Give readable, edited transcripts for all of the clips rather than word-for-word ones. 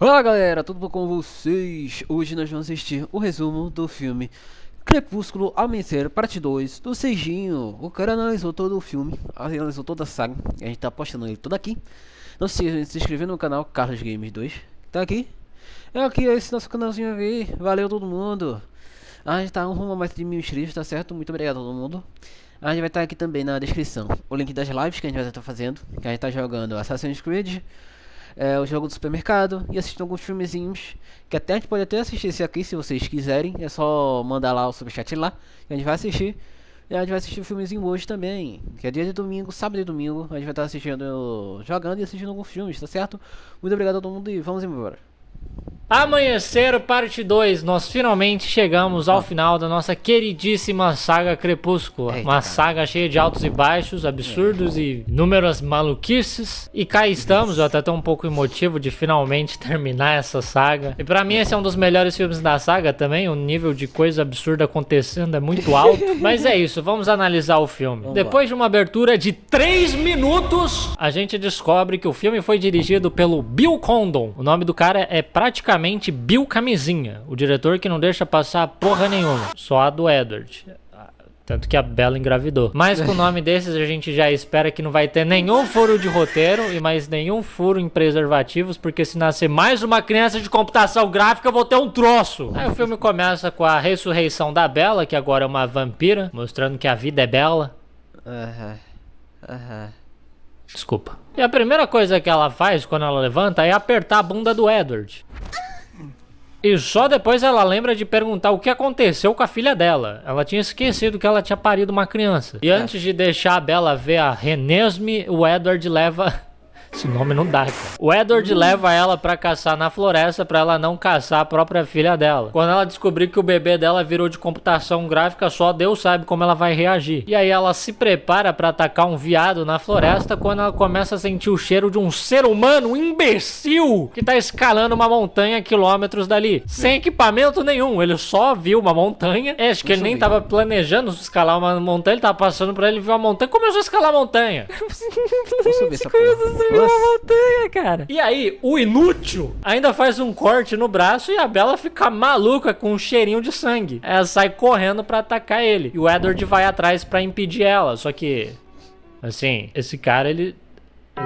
Olá galera, tudo bom com vocês? Hoje nós vamos assistir o resumo do filme Crepúsculo Amanhecer, parte 2 do Seijinho. O cara analisou todo o filme, analisou toda a saga, e a gente tá postando ele todo aqui. Não se esqueça de se inscrever no canal Carlos Games 2, tá aqui. É aqui esse nosso canalzinho aqui, valeu todo mundo. A gente tá rumo a mais de 1000 inscritos, tá certo? Muito obrigado a todo mundo. A gente vai estar aqui também na descrição o link das lives que a gente vai estar fazendo, que a gente tá jogando Assassin's Creed, o jogo do supermercado e assistindo alguns filmezinhos que até a gente pode até assistir esse aqui se vocês quiserem. É só mandar lá o superchat lá que a gente vai assistir. E a gente vai assistir o filmezinho hoje também, que é dia de domingo, sábado e domingo. A gente vai estar assistindo, jogando e assistindo alguns filmes, tá certo? Muito obrigado a todo mundo e vamos embora. Amanhecer, parte 2, nós finalmente chegamos ao final da nossa queridíssima saga Crepúsculo. Eita, uma cara. saga cheia de altos e baixos, absurdos e inúmeras maluquices. E cá estamos, eu até tô um pouco emotivo de finalmente terminar essa saga. E pra mim esse é um dos melhores filmes da saga também, o nível de coisa absurda acontecendo é muito alto. Mas é isso, vamos analisar o filme. Depois de uma abertura de 3 minutos, a gente descobre que o filme foi dirigido pelo Bill Condon. O nome do cara é praticamente Bill Camisinha, o diretor que não deixa passar porra nenhuma, só a do Edward. Tanto que a Bella engravidou. Mas com o nome desses a gente já espera que não vai ter nenhum furo de roteiro e mais nenhum furo em preservativos, porque se nascer mais uma criança de computação gráfica eu vou ter um troço. Aí o filme começa com a ressurreição da Bella, que agora é uma vampira, mostrando que a vida é bela. Desculpa. E a primeira coisa que ela faz quando ela levanta é apertar a bunda do Edward. E só depois ela lembra de perguntar o que aconteceu com a filha dela. Ela tinha esquecido que ela tinha parido uma criança. E antes de deixar a Bella ver a Renesmee, o Edward leva... Esse nome não dá, cara. O Edward leva ela pra caçar na floresta pra ela não caçar a própria filha dela. Quando ela descobrir que o bebê dela virou de computação gráfica, só Deus sabe como ela vai reagir. E aí ela se prepara pra atacar um viado na floresta quando ela começa a sentir o cheiro de um ser humano imbecil que tá escalando uma montanha a quilômetros dali. Sem equipamento nenhum, ele só viu uma montanha. Acho que ele nem tava planejando escalar uma montanha, ele tava passando pra ele ver uma montanha e começou a escalar a montanha. Vou subir essa porra. Uma montanha, cara. E aí, o inútil ainda faz um corte no braço e a Bella fica maluca com um cheirinho de sangue. Ela sai correndo pra atacar ele. E o Edward vai atrás pra impedir ela. Só que, assim, esse cara, ele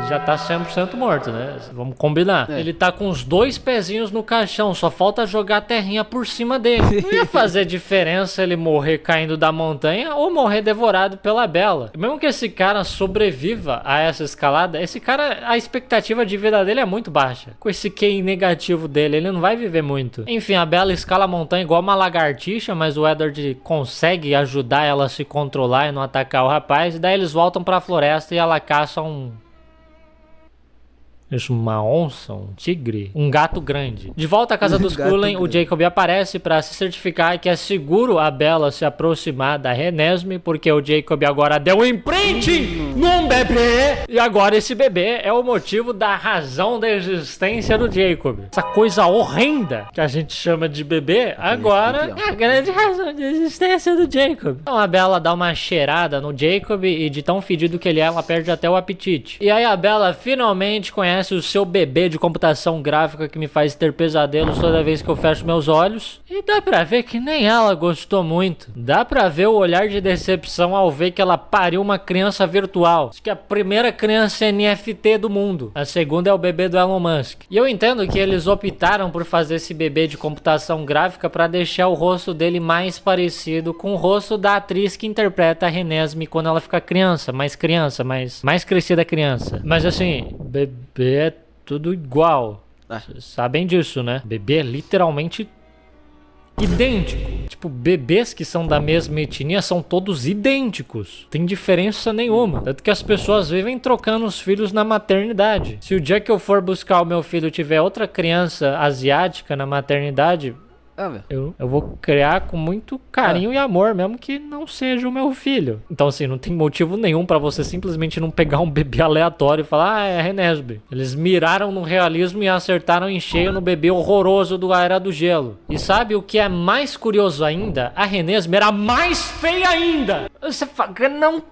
já tá 100% morto, né? Vamos combinar. Ele tá com os 2 pezinhos no caixão, só falta jogar a terrinha por cima dele. Não ia fazer diferença ele morrer caindo da montanha ou morrer devorado pela Bella. Mesmo que esse cara sobreviva a essa escalada, esse cara, a expectativa de vida dele é muito baixa. Com esse QI negativo dele, ele não vai viver muito. Enfim, a Bella escala a montanha igual uma lagartixa, mas o Edward consegue ajudar ela a se controlar e não atacar o rapaz. E daí eles voltam pra floresta e ela caça uma onça, um tigre, um gato grande. De volta à casa dos Cullen, o Jacob aparece para se certificar que é seguro a Bella se aproximar da Renesmee, porque o Jacob agora deu um imprinting num bebê, e agora esse bebê é o motivo da razão da existência do Jacob. Essa coisa horrenda que a gente chama de bebê, agora é a grande razão de existência do Jacob. Então a Bella dá uma cheirada no Jacob e de tão fedido que ele é, ela perde até o apetite. E aí a Bella finalmente conhece o seu bebê de computação gráfica que me faz ter pesadelos toda vez que eu fecho meus olhos. E dá pra ver que nem ela gostou muito. Dá pra ver o olhar de decepção ao ver que ela pariu uma criança virtual. Acho que é a primeira criança NFT do mundo. A segunda é o bebê do Elon Musk. E eu entendo que eles optaram por fazer esse bebê de computação gráfica pra deixar o rosto dele mais parecido com o rosto da atriz que interpreta a Renesmee quando ela fica criança, mais crescida criança. Mas assim, bebê é tudo igual. Vocês sabem disso, né? Bebê é literalmente idêntico. Tipo, bebês que são da mesma etnia são todos idênticos. Tem diferença nenhuma. Tanto que as pessoas vivem trocando os filhos na maternidade. Se o dia que eu for buscar o meu filho tiver outra criança asiática na maternidade, Eu vou criar com muito carinho e amor, mesmo que não seja o meu filho. Então, assim, não tem motivo nenhum pra você simplesmente não pegar um bebê aleatório e falar, é Renesmee. Eles miraram no realismo e acertaram em cheio no bebê horroroso do Era do Gelo. E sabe o que é mais curioso ainda? A Renesmee era mais feia ainda! Você fala,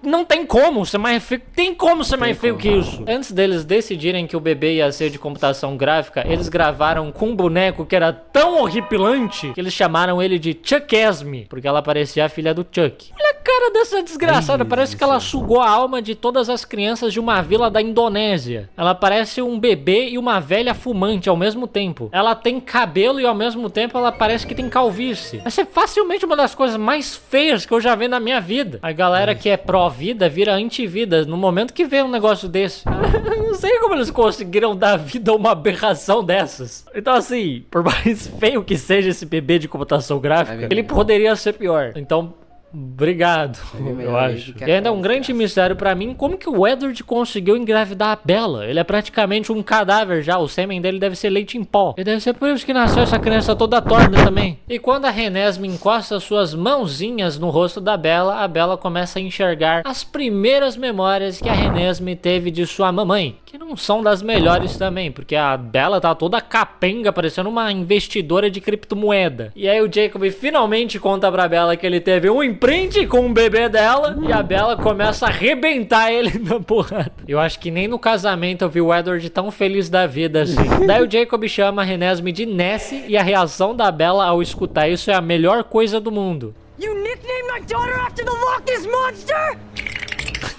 não tem como ser mais feio. Tem como ser mais feio que isso. Antes deles decidirem que o bebê ia ser de computação gráfica, eles gravaram com um boneco que era tão horripilante que eles chamaram ele de Chuckesmee, porque ela parecia a filha do Chuck. Olha a cara dessa desgraçada, parece que ela sugou a alma de todas as crianças de uma vila da Indonésia. Ela parece um bebê e uma velha fumante ao mesmo tempo. Ela tem cabelo e ao mesmo tempo ela parece que tem calvície. Vai ser facilmente uma das coisas mais feias que eu já vi na minha vida. A galera que é pró-vida vira anti-vida no momento que vê um negócio desse. Não sei como eles conseguiram dar vida a uma aberração dessas. Então, assim, por mais feio que seja esse bebê de computação gráfica, ele poderia ser pior. Então, obrigado, eu acho. E ainda é um grande mistério pra mim como que o Edward conseguiu engravidar a Bella. Ele é praticamente um cadáver já, o sêmen dele deve ser leite em pó. E deve ser por isso que nasceu essa criança toda torta também. E quando a Renesmee encosta suas mãozinhas no rosto da Bella, a Bella começa a enxergar as primeiras memórias que a Renesmee teve de sua mamãe, que não são das melhores também, porque a Bella tá toda capenga, parecendo uma investidora de criptomoeda. E aí o Jacob finalmente conta pra Bella que ele teve um imprint com o bebê dela, e a Bella começa a arrebentar ele na porrada. Eu acho que nem no casamento eu vi o Edward tão feliz da vida assim. Daí o Jacob chama a Renesmee de Nessie, e a reação da Bella ao escutar isso é a melhor coisa do mundo. You nicknamed my daughter after the Loch Ness Monster?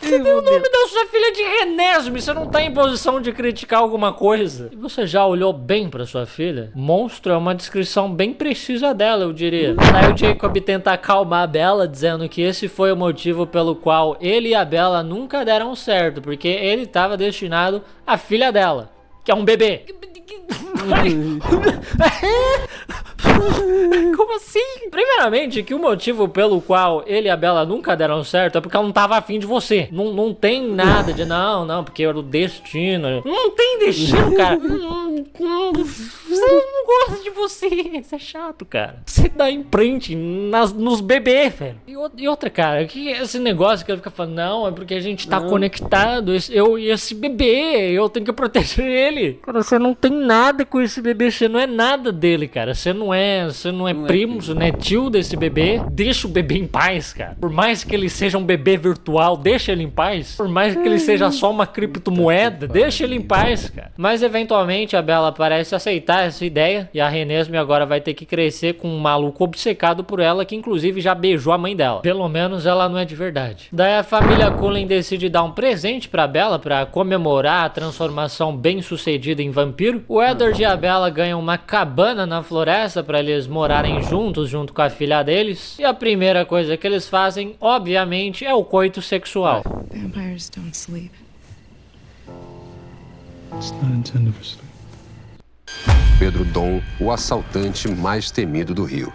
Você deu o nome da sua filha de Renesmee, você não tá em posição de criticar alguma coisa. E você já olhou bem pra sua filha? Monstro é uma descrição bem precisa dela, eu diria. Daí o Jacob tenta acalmar a Bella, dizendo que esse foi o motivo pelo qual ele e a Bella nunca deram certo, porque ele estava destinado à filha dela, que é um bebê. Como assim? Primeiramente, que o motivo pelo qual ele e a Bella nunca deram certo é porque ela não tava afim de você. Não tem nada de não, porque era o destino. Não tem destino, cara. Você não gosta de você. Isso é chato, cara. Você dá imprint nos bebês, velho. E outra, cara, que esse negócio que ele fica falando, não, é porque a gente tá conectado. Eu e esse bebê, eu tenho que proteger ele. Cara, você não tem nada com esse bebê, você não é nada dele, cara. Você não é primo, você não é tio desse bebê. Deixa o bebê em paz, cara. Por mais que ele seja um bebê virtual, deixa ele em paz. Por mais que ele seja só uma criptomoeda, deixa ele em paz, cara. Mas eventualmente a Bella parece aceitar essa ideia, e a Renesmee agora vai ter que crescer com um maluco obcecado por ela, que inclusive já beijou a mãe dela. Pelo menos ela não é de verdade. Daí a família Cullen decide dar um presente pra Bella pra comemorar a transformação bem sucedida em vampiro. O Edward e a Bella ganham uma cabana na floresta pra eles morarem juntos, junto com a filha deles. E a primeira coisa que eles fazem, obviamente, é o coito sexual. Vampires don't sleep. It's not intended for sleep. Pedro Dom, o assaltante mais temido do Rio.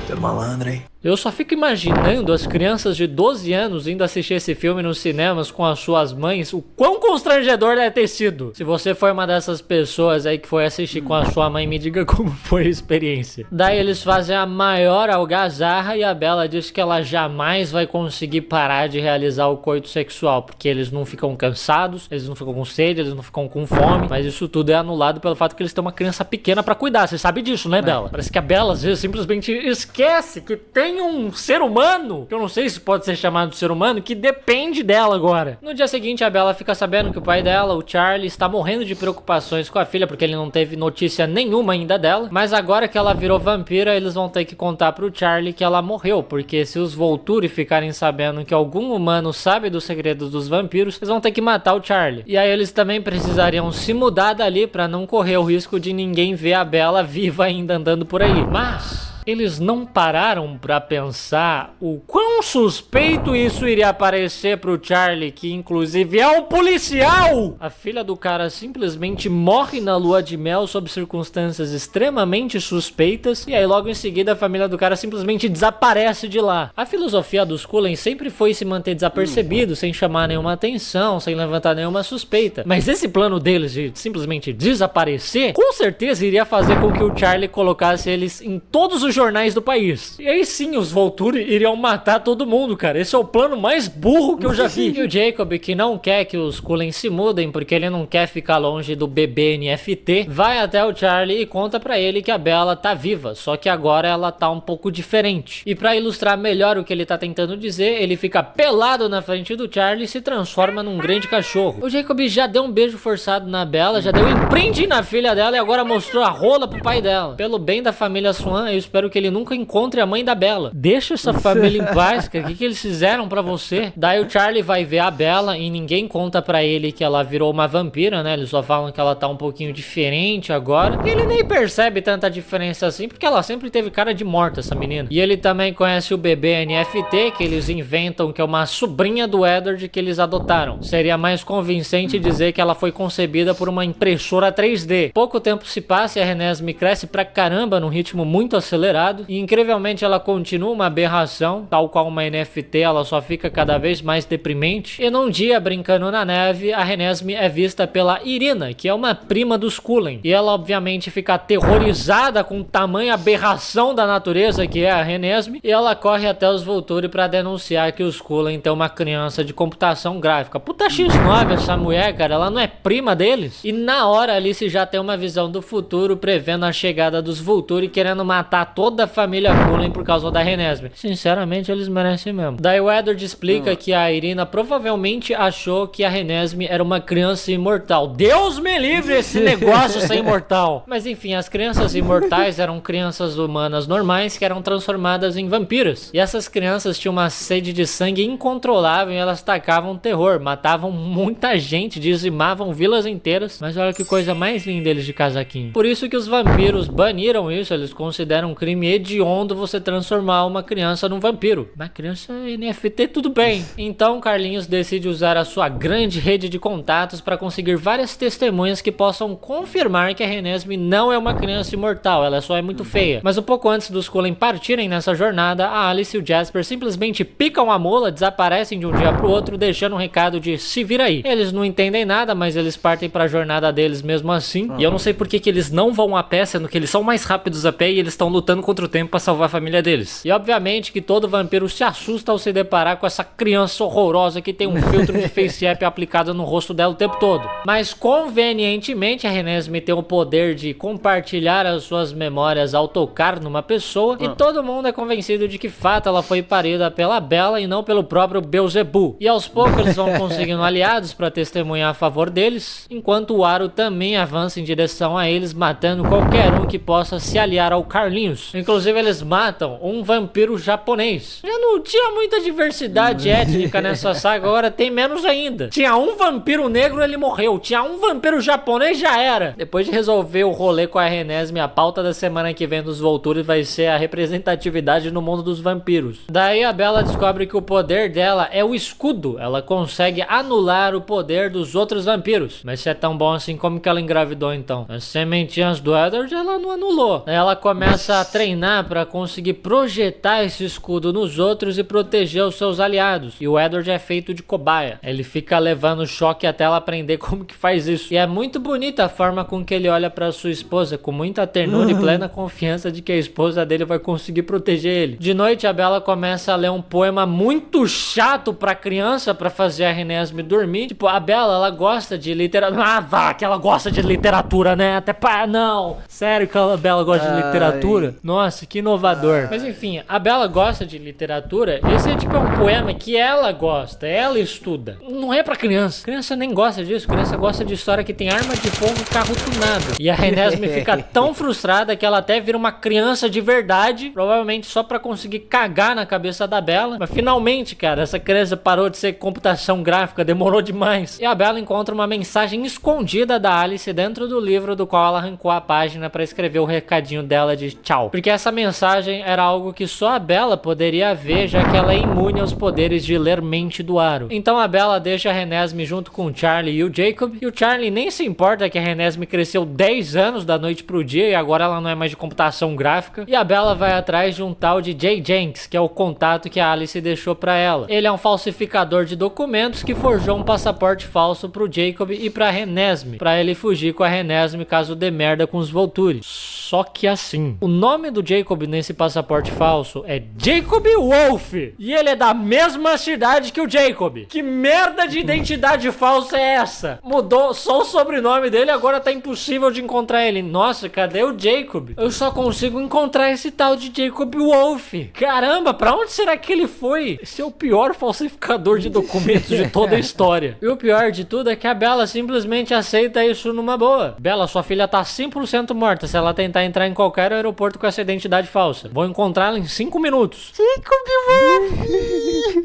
Você é malandro, hein? Eu só fico imaginando as crianças de 12 anos indo assistir esse filme nos cinemas com as suas mães, o quão constrangedor deve ter sido. Se você foi uma dessas pessoas aí que foi assistir com a sua mãe, me diga como foi a experiência. Daí eles fazem a maior algazarra e a Bella diz que ela jamais vai conseguir parar de realizar o coito sexual, porque eles não ficam cansados, eles não ficam com sede, eles não ficam com fome, mas isso tudo é anulado pelo fato que eles têm uma criança pequena pra cuidar. Você sabe disso, né, Bella? Parece que a Bella às vezes simplesmente esquece que tem um ser humano, que eu não sei se pode ser chamado de ser humano, que depende dela agora. No dia seguinte, a Bella fica sabendo que o pai dela, o Charlie, está morrendo de preocupações com a filha, porque ele não teve notícia nenhuma ainda dela. Mas agora que ela virou vampira, eles vão ter que contar pro Charlie que ela morreu, porque se os Volturi ficarem sabendo que algum humano sabe dos segredos dos vampiros, eles vão ter que matar o Charlie. E aí eles também precisariam se mudar dali pra não correr o risco de ninguém ver a Bella viva ainda andando por aí. Mas Eles não pararam pra pensar o quão suspeito isso iria parecer pro Charlie, que inclusive é um policial! A filha do cara simplesmente morre na lua de mel sob circunstâncias extremamente suspeitas, e aí logo em seguida a família do cara simplesmente desaparece de lá. A filosofia dos Cullen sempre foi se manter desapercebido, sem chamar nenhuma atenção, sem levantar nenhuma suspeita. Mas esse plano deles de simplesmente desaparecer, com certeza iria fazer com que o Charlie colocasse eles em todos os jornais do país. E aí sim, os Volturi iriam matar todo mundo, cara. Esse é o plano mais burro que eu já vi. E o Jacob, que não quer que os Cullen se mudem, porque ele não quer ficar longe do bebê NFT, vai até o Charlie e conta pra ele que a Bella tá viva, só que agora ela tá um pouco diferente. E pra ilustrar melhor o que ele tá tentando dizer, ele fica pelado na frente do Charlie e se transforma num grande cachorro. O Jacob já deu um beijo forçado na Bella, já deu um imprint na filha dela e agora mostrou a rola pro pai dela. Pelo bem da família Swan, eu espero que ele nunca encontre a mãe da Bella. Deixa essa família em paz, cara. O que eles fizeram pra você? Daí o Charlie vai ver a Bella e ninguém conta pra ele que ela virou uma vampira, né? Eles só falam que ela tá um pouquinho diferente agora. E ele nem percebe tanta diferença assim, porque ela sempre teve cara de morta, essa menina. E ele também conhece o bebê NFT, que eles inventam que é uma sobrinha do Edward que eles adotaram. Seria mais convincente dizer que ela foi concebida por uma impressora 3D. Pouco tempo se passa e a Renesmee cresce pra caramba num ritmo muito acelerado. E incrivelmente ela continua uma aberração, tal qual uma NFT, ela só fica cada vez mais deprimente. E num dia, brincando na neve, a Renesmee é vista pela Irina, que é uma prima dos Cullen. E ela obviamente fica aterrorizada com o tamanho aberração da natureza que é a Renesmee. E ela corre até os Volturi pra denunciar que os Cullen têm uma criança de computação gráfica. Puta X9 essa mulher, cara, ela não é prima deles? E na hora Alice já tem uma visão do futuro, prevendo a chegada dos Volturi, querendo matar toda a família Cullen por causa da Renesmee. Sinceramente, eles merecem mesmo. Daí o Edward explica que a Irina provavelmente achou que a Renesmee era uma criança imortal. Deus me livre esse negócio ser imortal! Mas enfim, as crianças imortais eram crianças humanas normais que eram transformadas em vampiros. E essas crianças tinham uma sede de sangue incontrolável e elas tacavam terror, matavam muita gente, dizimavam vilas inteiras. Mas olha que coisa mais linda eles de casaquinho. Por isso que os vampiros baniram isso, eles consideram um crime hediondo você transformar uma criança num vampiro. Uma criança NFT, tudo bem. Então Carlinhos decide usar a sua grande rede de contatos para conseguir várias testemunhas que possam confirmar que a Renesmee não é uma criança imortal, ela só é muito feia. Mas um pouco antes dos Cullen partirem nessa jornada, a Alice e o Jasper simplesmente picam a mula, desaparecem de um dia pro outro, deixando um recado de se vira aí. Eles não entendem nada, mas eles partem pra jornada deles mesmo assim. E eu não sei por que eles não vão a pé, sendo que eles são mais rápidos a pé e eles estão lutando contra o tempo pra salvar a família deles. E obviamente que todo vampiro se assusta ao se deparar com essa criança horrorosa que tem um filtro de face app aplicado no rosto dela o tempo todo. Mas convenientemente a Renesmee tem o poder de compartilhar as suas memórias ao tocar numa pessoa, e todo mundo é convencido de que fato ela foi parida pela Bella e não pelo próprio Beelzebub. E aos poucos eles vão conseguindo aliados para testemunhar a favor deles, enquanto o Aro também avança em direção a eles, matando qualquer um que possa se aliar ao Carlinhos. Inclusive eles matam um vampiro japonês. Já não tinha muita diversidade étnica nessa saga, agora tem menos ainda. Tinha um vampiro negro, ele morreu. Tinha um vampiro japonês, já era. Depois de resolver o rolê com a Renesmee, a pauta da semana que vem dos Volturi vai ser a representatividade no mundo dos vampiros. Daí a Bella descobre que o poder dela é o escudo. Ela consegue anular o poder dos outros vampiros. Mas se é tão bom assim, como que ela engravidou então? As sementinhas do Edward ela não anulou. Daí ela começa a treinar para conseguir projetar esse escudo nos outros e proteger os seus aliados. E o Edward é feito de cobaia. Ele fica levando choque até ela aprender como que faz isso. E é muito bonita a forma com que ele olha para sua esposa, com muita ternura e plena confiança de que a esposa dele vai conseguir proteger ele. De noite a Bella começa a ler um poema muito chato pra criança pra fazer a Renesmee dormir. Tipo, a Bella, ela gosta de literatura. Ah, vá, que ela gosta de literatura, né? Até pá, não. Sério que a Bella gosta de literatura? Nossa, que inovador. Mas enfim, a Bella gosta de literatura. Esse é tipo um poema que ela gosta, ela estuda. Não é pra criança. Criança nem gosta disso. Criança gosta de história que tem arma de fogo e carro tunado. E a Renesmee fica tão frustrada que ela até vira uma criança de verdade, provavelmente só pra conseguir cagar na cabeça da Bella. Mas finalmente, cara, essa criança parou de ser computação gráfica, demorou demais. E a Bella encontra uma mensagem escondida da Alice dentro do livro do qual ela arrancou a página pra escrever o recadinho dela de tchau. porque essa mensagem era algo que só a Bella poderia ver, já que ela é imune aos poderes de ler mente do Aro. Então a Bella deixa a Renesmee junto com o Charlie e o Jacob, e o Charlie nem se importa que a Renesmee cresceu 10 anos da noite pro dia e agora ela não é mais de computação gráfica, e a Bella vai atrás de um tal de Jay Jenks, que é o contato que a Alice deixou pra ela. Ele é um falsificador de documentos que forjou um passaporte falso pro Jacob e pra Renesmee, pra ele fugir com a Renesmee caso dê merda com os Volturi. Só que assim, o nome do Jacob nesse passaporte falso é Jacob Wolf, e ele é da mesma cidade que o Jacob. Que merda de identidade falsa é essa? Mudou só o sobrenome dele, agora tá impossível de encontrar ele. Nossa, cadê o Jacob? Eu só consigo encontrar esse tal de Jacob Wolf. Caramba, pra onde será que ele foi? Esse é o pior falsificador de documentos de toda a história. E o pior de tudo é que a Bella simplesmente aceita isso numa boa. Bella, sua filha tá 100% morta se ela tentar entrar em qualquer aeroporto com essa identidade falsa. Vou encontrá-la em 5 minutos.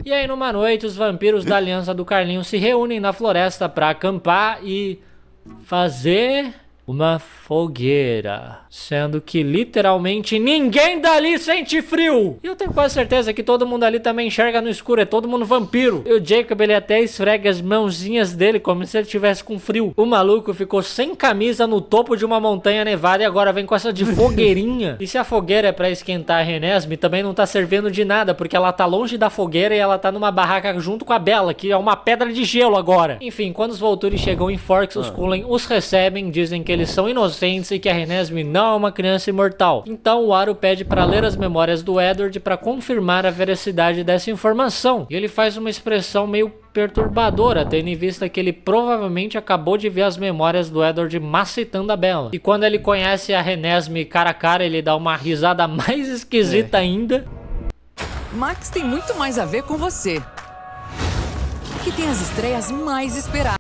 E aí numa noite os vampiros da Aliança do Carlinho se reúnem na floresta pra acampar e fazer uma fogueira, sendo que literalmente ninguém dali sente frio. E eu tenho quase certeza que todo mundo ali também enxerga no escuro, é todo mundo vampiro. E o Jacob, ele até esfrega as mãozinhas dele como se ele estivesse com frio. O maluco ficou sem camisa no topo de uma montanha nevada e agora vem com essa de fogueirinha. E se a fogueira é pra esquentar a Renesmee, também não tá servindo de nada, porque ela tá longe da fogueira e ela tá numa barraca junto com a Bella, que é uma pedra de gelo agora. Enfim, quando os Volturi chegam em Forks, os Cullen os recebem, dizem que eles são inocentes e que a Renesmee não é uma criança imortal. Então o Aro pede para ler as memórias do Edward para confirmar a veracidade dessa informação. E ele faz uma expressão meio perturbadora, tendo em vista que ele provavelmente acabou de ver as memórias do Edward macetando a Bella. E quando ele conhece a Renesmee cara a cara, ele dá uma risada mais esquisita ainda. Max tem muito mais a ver com você, que tem as estreias mais esperadas.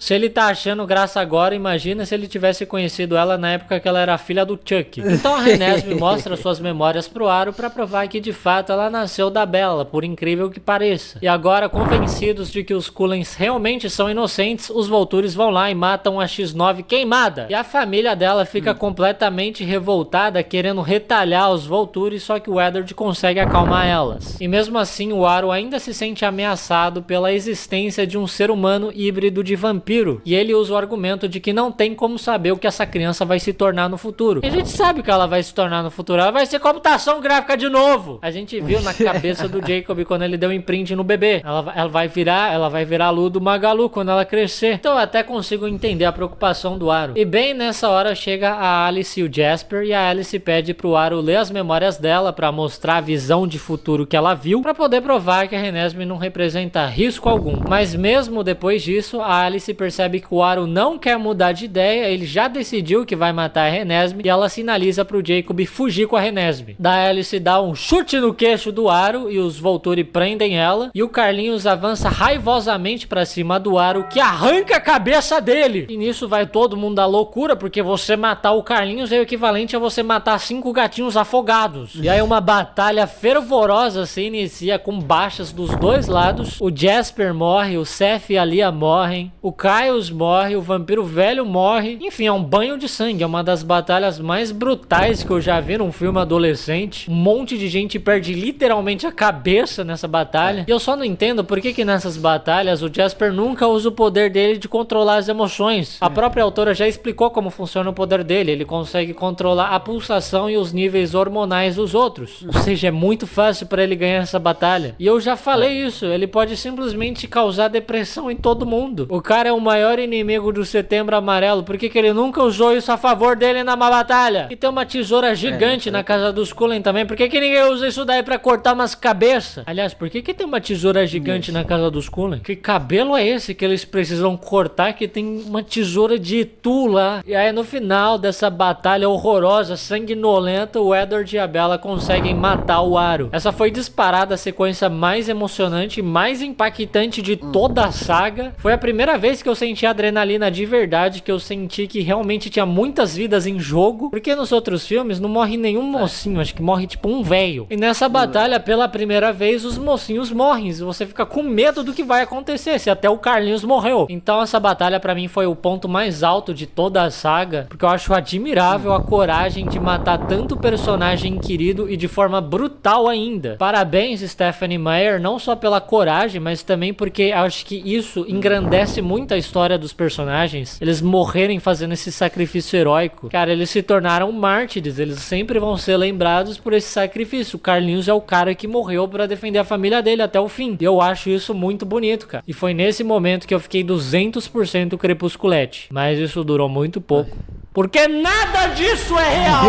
Se ele tá achando graça agora, imagina se ele tivesse conhecido ela na época que ela era filha do Chuck. Então a Renesmee mostra suas memórias pro Aro pra provar que de fato ela nasceu da Bella, por incrível que pareça. E agora, convencidos de que os Cullens realmente são inocentes, os Voltures vão lá e matam a X9 queimada. E a família dela fica completamente revoltada, querendo retalhar os Voltures, só que o Edward consegue acalmar elas. E mesmo assim, o Aro ainda se sente ameaçado pela existência de um ser humano híbrido de vampiro. E ele usa o argumento de que não tem como saber o que essa criança vai se tornar no futuro. E a gente sabe que ela vai se tornar no futuro. Ela vai ser computação gráfica de novo. A gente viu na cabeça do Jacob quando ele deu imprint no bebê. Ela vai virar a Lu do Magalu quando ela crescer. Então eu até consigo entender a preocupação do Aro. E bem nessa hora chega a Alice e o Jasper, e a Alice pede pro Aro ler as memórias dela pra mostrar a visão de futuro que ela viu, pra poder provar que a Renesmee não representa risco algum. Mas mesmo depois disso, a Alice percebe que o Aro não quer mudar de ideia, ele já decidiu que vai matar a Renesmee, e ela sinaliza pro Jacob fugir com a Renesmee. Da Alice dá um chute no queixo do Aro e os Volturi prendem ela, e o Carlinhos avança raivosamente pra cima do Aro, que arranca a cabeça dele. E nisso vai todo mundo à loucura, porque você matar o Carlinhos é o equivalente a você matar 5 gatinhos afogados. E aí uma batalha fervorosa se inicia com baixas dos dois lados. O Jasper morre, o Seth e a Lia morrem, o Kyles morre, o vampiro velho morre. Enfim, é um banho de sangue. É uma das batalhas mais brutais que eu já vi num filme adolescente. Um monte de gente perde literalmente a cabeça nessa batalha. E eu só não entendo por que nessas batalhas o Jasper nunca usa o poder dele de controlar as emoções. A própria autora já explicou como funciona o poder dele. Ele consegue controlar a pulsação e os níveis hormonais dos outros. Ou seja, é muito fácil pra ele ganhar essa batalha. E eu já falei isso. Ele pode simplesmente causar depressão em todo mundo. O cara é o maior inimigo do Setembro Amarelo. Por que ele nunca usou isso a favor dele na batalha? E tem uma tesoura gigante na casa dos Cullen também. Por que ninguém usa isso daí pra cortar umas cabeças? Aliás, por que tem uma tesoura gigante na casa dos Cullen? Que cabelo é esse que eles precisam cortar que tem uma tesoura de Itu lá? E aí no final dessa batalha horrorosa, sanguinolenta, o Edward e a Bella conseguem matar o Aro. Essa foi disparada a sequência mais emocionante e mais impactante de toda a saga. Foi a primeira vez que que eu senti adrenalina de verdade, que eu senti que realmente tinha muitas vidas em jogo, porque nos outros filmes não morre nenhum mocinho, acho que morre tipo um velho. E nessa batalha, pela primeira vez, os mocinhos morrem, e você fica com medo do que vai acontecer, se até o Carlinhos morreu. Então essa batalha pra mim foi o ponto mais alto de toda a saga, porque eu acho admirável a coragem de matar tanto personagem querido e de forma brutal ainda. Parabéns, Stephenie Meyer, não só pela coragem, mas também porque acho que isso engrandece muito a história dos personagens, eles morrerem fazendo esse sacrifício heróico. Cara, eles se tornaram mártires, eles sempre vão ser lembrados por esse sacrifício. O Carlinhos é o cara que morreu pra defender a família dele até o fim. E eu acho isso muito bonito, cara. E foi nesse momento que eu fiquei 200% crepusculete. Mas isso durou muito pouco. Porque nada disso é real!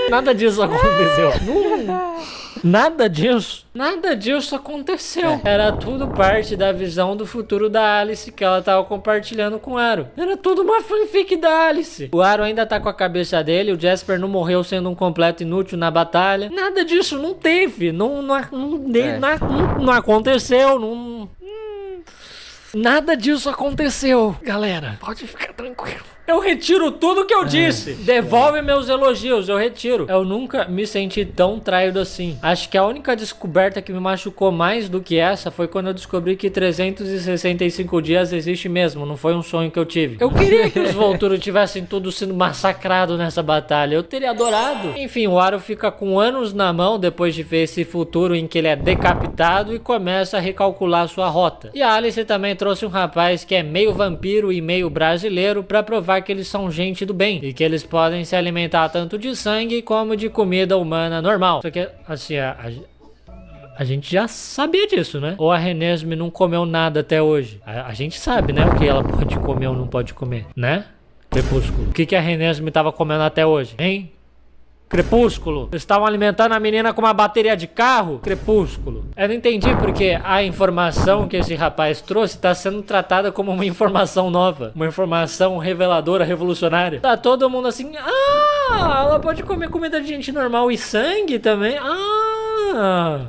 Nada disso aconteceu. Nada disso aconteceu. Era tudo parte da visão do futuro da Alice que ela tava compartilhando com o Aro. Era tudo uma fanfic da Alice. O Aro ainda tá com a cabeça dele, o Jasper não morreu sendo um completo inútil na batalha. Nada disso não teve. Não aconteceu. Nada disso aconteceu, galera. Pode ficar tranquilo. Eu retiro tudo que eu disse. Devolve meus elogios, eu retiro. Eu nunca me senti tão traído assim. Acho que a única descoberta que me machucou mais do que essa foi quando eu descobri que 365 dias existe mesmo. Não foi um sonho que eu tive. Eu queria que os Volturi tivessem tudo sendo massacrado nessa batalha. Eu teria adorado. Enfim, o Aro fica com anos na mão depois de ver esse futuro em que ele é decapitado e começa a recalcular sua rota. E a Alice também trouxe um rapaz que é meio vampiro e meio brasileiro pra provar que eles são gente do bem e que eles podem se alimentar tanto de sangue como de comida humana normal. Só que, assim, a gente já sabia disso, né? Ou a Renesmee não comeu nada até hoje. A gente sabe, né? O que ela pode comer ou não pode comer, né? Crepúsculo. O que a Renesmee tava comendo até hoje, hein? Crepúsculo. Vocês estavam alimentando a menina com uma bateria de carro? Crepúsculo. Eu não entendi porque a informação que esse rapaz trouxe tá sendo tratada como uma informação nova. Uma informação reveladora, revolucionária. Tá todo mundo assim, ela pode comer comida de gente normal e sangue também?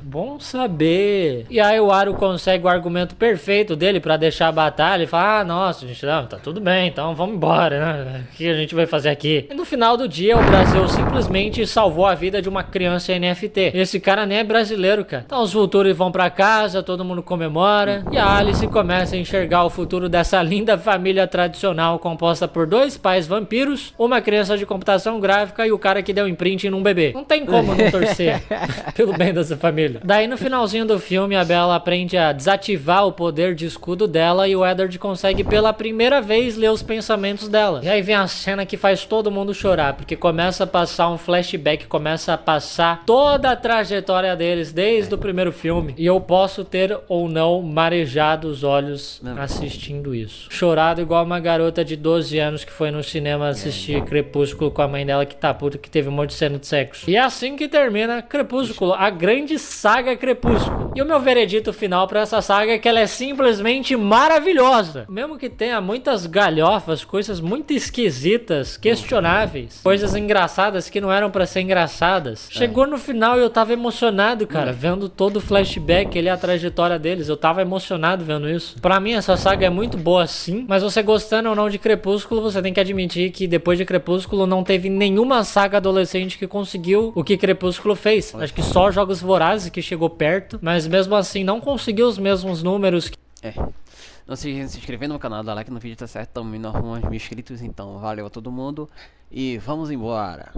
Bom saber. E aí o Aro consegue o argumento perfeito dele pra deixar a batalha e fala, nossa, gente, não, tá tudo bem, então vamos embora, né? O que a gente vai fazer aqui? E no final do dia, o Brasil simplesmente salvou a vida de uma criança NFT. Esse cara nem é brasileiro, cara. Então os Volturi vão pra casa, todo mundo comemora, e a Alice começa a enxergar o futuro dessa linda família tradicional composta por 2 pais vampiros, uma criança de computação gráfica e o cara que deu imprint num bebê. Não tem como não torcer pelo bem dessa família. Daí no finalzinho do filme a Bella aprende a desativar o poder de escudo dela e o Eddard consegue pela primeira vez ler os pensamentos dela. E aí vem a cena que faz todo mundo chorar, porque começa a passar um flashback, começa a passar toda a trajetória deles desde o primeiro filme, e eu posso ter ou não marejado os olhos assistindo isso. Chorado igual uma garota de 12 anos que foi no cinema assistir Crepúsculo com a mãe dela que tá puta que teve um monte de cena de sexo. E é assim que termina Crepúsculo, a grande saga Crepúsculo. E o meu veredito final pra essa saga é que ela é simplesmente maravilhosa. Mesmo que tenha muitas galhofas, coisas muito esquisitas, questionáveis, coisas engraçadas que não eram pra ser engraçadas. Chegou no final e eu tava emocionado, cara, vendo todo o flashback ali, a trajetória deles. Eu tava emocionado vendo isso. Pra mim essa saga é muito boa sim, mas você gostando ou não de Crepúsculo, você tem que admitir que depois de Crepúsculo não teve nenhuma saga adolescente que conseguiu o que Crepúsculo fez. Acho que só Jogos Vorazes que chegou perto, mas mesmo assim não conseguiu os mesmos números que... Não se esqueça de se inscrever no canal, dar like no vídeo, tá certo? Estamos indo a uns 1000 inscritos, então valeu a todo mundo e vamos embora.